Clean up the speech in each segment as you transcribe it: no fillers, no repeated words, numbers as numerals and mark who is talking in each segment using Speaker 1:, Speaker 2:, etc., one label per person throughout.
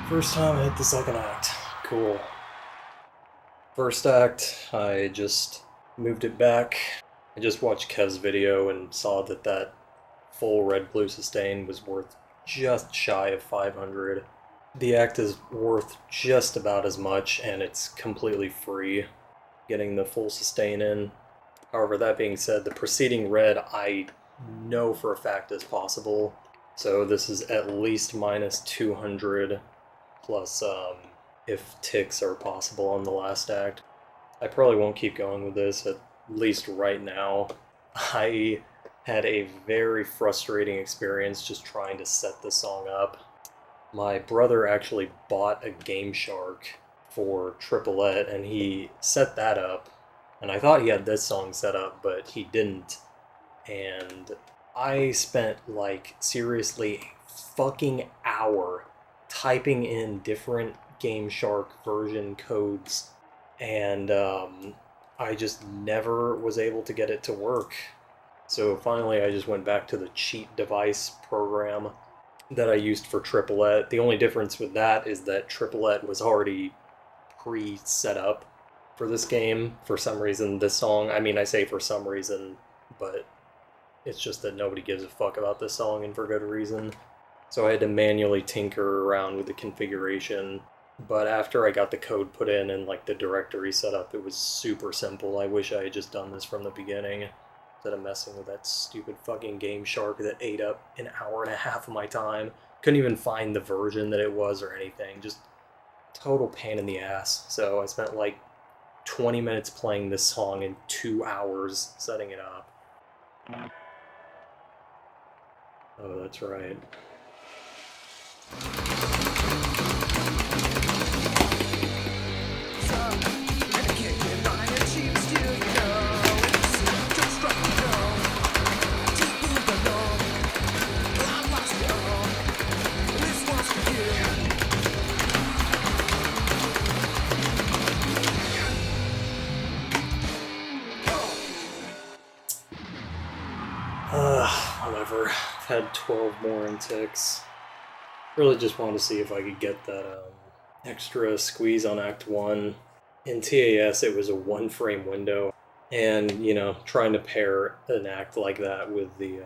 Speaker 1: First time I hit the second act. Cool. First act, I just moved it back. I just watched Kev's video and saw that full red blue sustain was worth just shy of 500. The act is worth just about as much, and it's completely free getting the full sustain in. However, that being said, the preceding red I know for a fact is possible. So this is at least minus 200 plus if ticks are possible on the last act. I probably won't keep going with this, at least right now. I had a very frustrating experience just trying to set this song up. My brother actually bought a Game Shark for Triplet, and he set that up. And I thought he had this song set up, but he didn't. And I spent, like, seriously a fucking hour typing in different Game Shark version codes, and I just never was able to get it to work. So finally, I just went back to the cheat device program that I used for Triplet. The only difference with that is that Triplet was already pre-set up for this game. For some reason, this song, I mean, I say for some reason, but it's just that nobody gives a fuck about this song, and for good reason. So I had to manually tinker around with the configuration. But after I got the code put in and like the directory set up, it was super simple. I wish I had just done this from the beginning instead of messing with that stupid fucking Game Shark that ate up an hour and a half of my time. Couldn't even find the version that it was or anything. Just total pain in the ass. So I spent like 20 minutes playing this song and 2 hours setting it up. Oh, that's right. Whatever. I've had 12 more in ticks. Really just wanted to see if I could get that extra squeeze on Act 1. In TAS, it was a 1 frame window. And, you know, trying to pair an act like that with the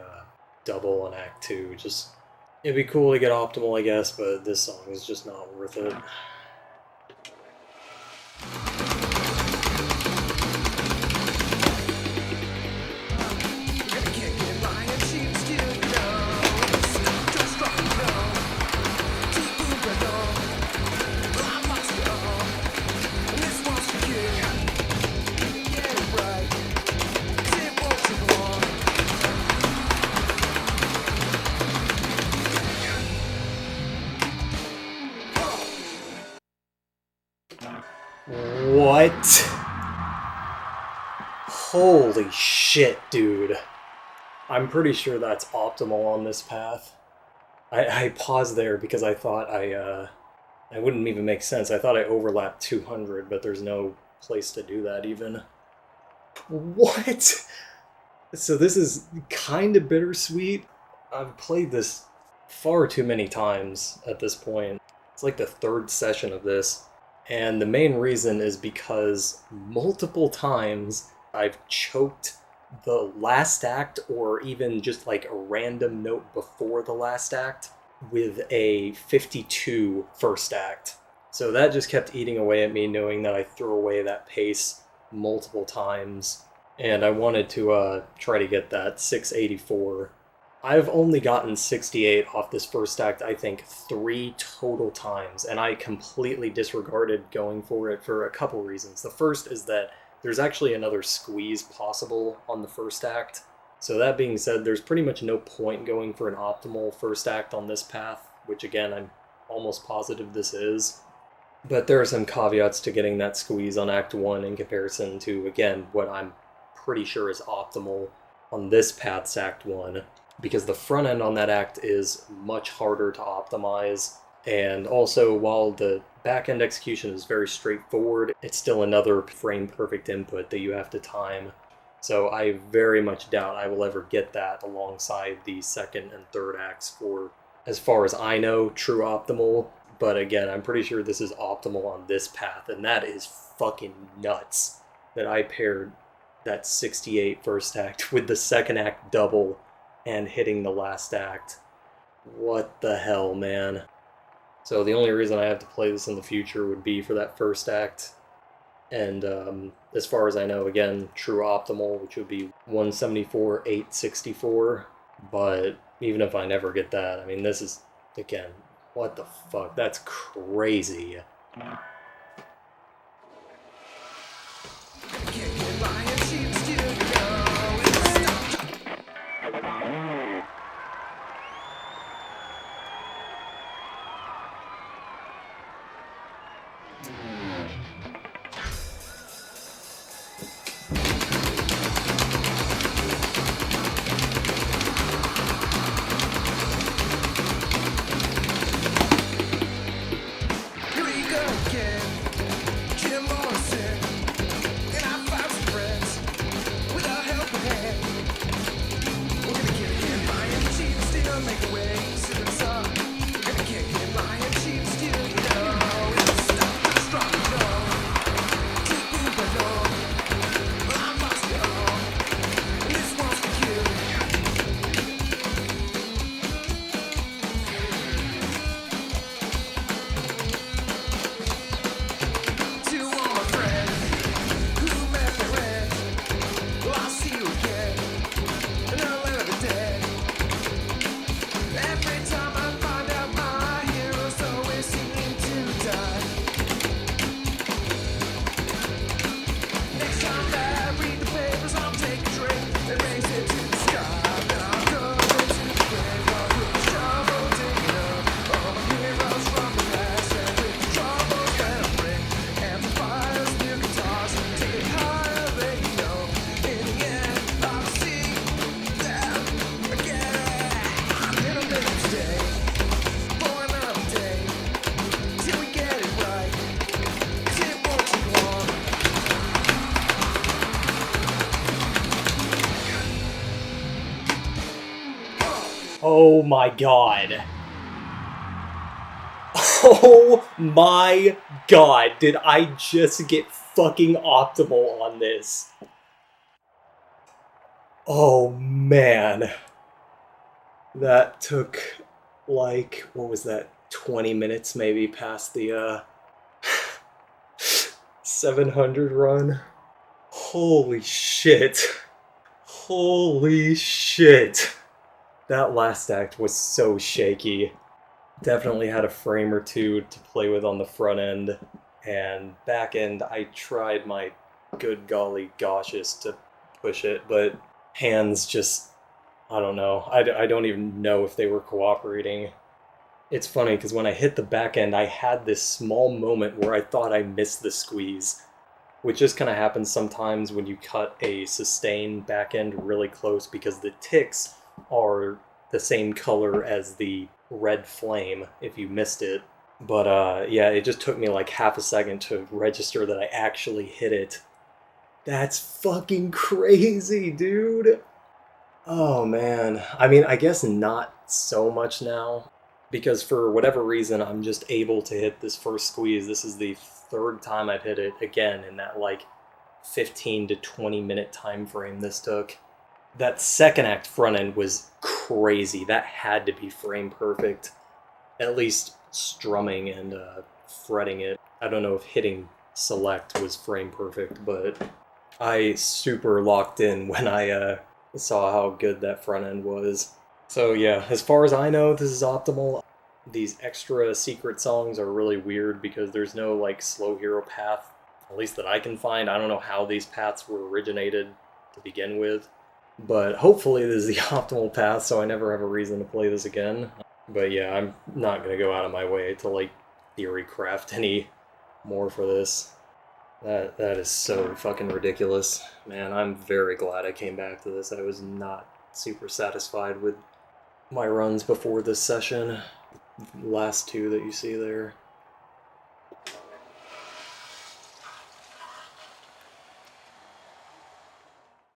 Speaker 1: double on Act 2, just, it'd be cool to get optimal, I guess, but this song is just not worth it. What? Holy shit, dude. I'm pretty sure that's optimal on this path. I paused there because I thought I wouldn't even make sense. I thought I overlapped 200, but there's no place to do that even. What? So this is kind of bittersweet. I've played this far too many times at this point. It's like the third session of this. And the main reason is because multiple times I've choked the last act, or even just like a random note before the last act, with a 52 first act. So that just kept eating away at me, knowing that I threw away that pace multiple times. And I wanted to try to get that 684. I've only gotten 68 off this first act, I think, 3 total times, and I completely disregarded going for it for a couple reasons. The first is that there's actually another squeeze possible on the first act. So that being said, there's pretty much no point going for an optimal first act on this path, which again, I'm almost positive this is. But there are some caveats to getting that squeeze on Act 1 in comparison to, again, what I'm pretty sure is optimal on this path's Act 1. Because the front end on that act is much harder to optimize, and also while the back end execution is very straightforward, it's still another frame perfect input that you have to time. So I very much doubt I will ever get that alongside the second and third acts for, as far as I know, true optimal. but again, I'm pretty sure this is optimal on this path, and that is fucking nuts that I paired that 68 first act with the second act double and hitting the last act. What the hell, man? So the only reason I have to play this in the future would be for that first act. And as far as I know, again, true optimal, which would be 174, 864. But even if I never get that, I mean, this is, again, what the fuck? That's crazy. Oh my god. Oh my god, did I just get fucking optimal on this? Oh man. That took, like, what was that, 20 minutes maybe past the 700 run? Holy shit. Holy shit. That last act was so shaky. Definitely had a frame or two to play with on the front end, and back end I tried my good golly goshest to push it, but hands just, I don't know. I don't even know if they were cooperating. It's funny because when I hit the back end, I had this small moment where I thought I missed the squeeze, which just kind of happens sometimes when you cut a sustain back end really close because the ticks are the same color as the red flame if you missed it. But yeah, it just took me like half a second to register that I actually hit it. That's fucking crazy, dude. Oh man. I mean, I guess not so much now, because for whatever reason I'm just able to hit this first squeeze. This is the third time I've hit it, again in that like 15 to 20 minute time frame this took. That second act front end was crazy. That had to be frame perfect. At least strumming and fretting it. I don't know if hitting select was frame perfect, but I super locked in when I saw how good that front end was. So yeah, as far as I know, this is optimal. These extra secret songs are really weird because there's no like Slowhero path, at least that I can find. I don't know how these paths were originated to begin with. But hopefully this is the optimal path, so I never have a reason to play this again. But yeah, I'm not going to go out of my way to, like, theory craft any more for this. That is so fucking ridiculous. Man, I'm very glad I came back to this. I was not super satisfied with my runs before this session. Last two that you see there.